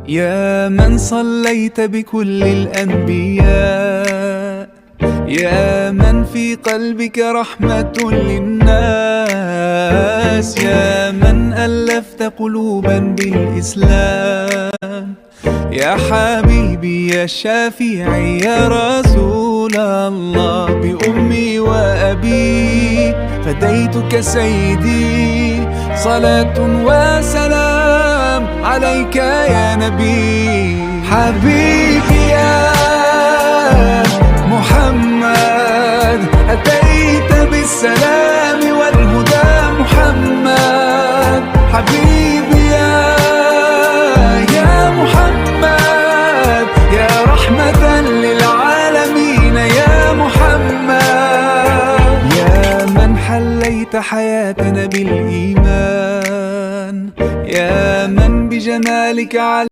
يا من صليت بكل الأنبياء، يا من في قلبك رحمة للناس، يا من ألفت قلوبا بالإسلام، يا حبيبي يا شافعي يا رسول الله، بأمي وأبي فديتك سيدي، صلاة وسلام عليك يا نبي. حبيبي يا محمد أتيت بالسلام والهدى محمد، حبيبي يا محمد يا رحمة للعالمين يا محمد، يا من حليت حياتنا بالإيمان، يا من بجمالك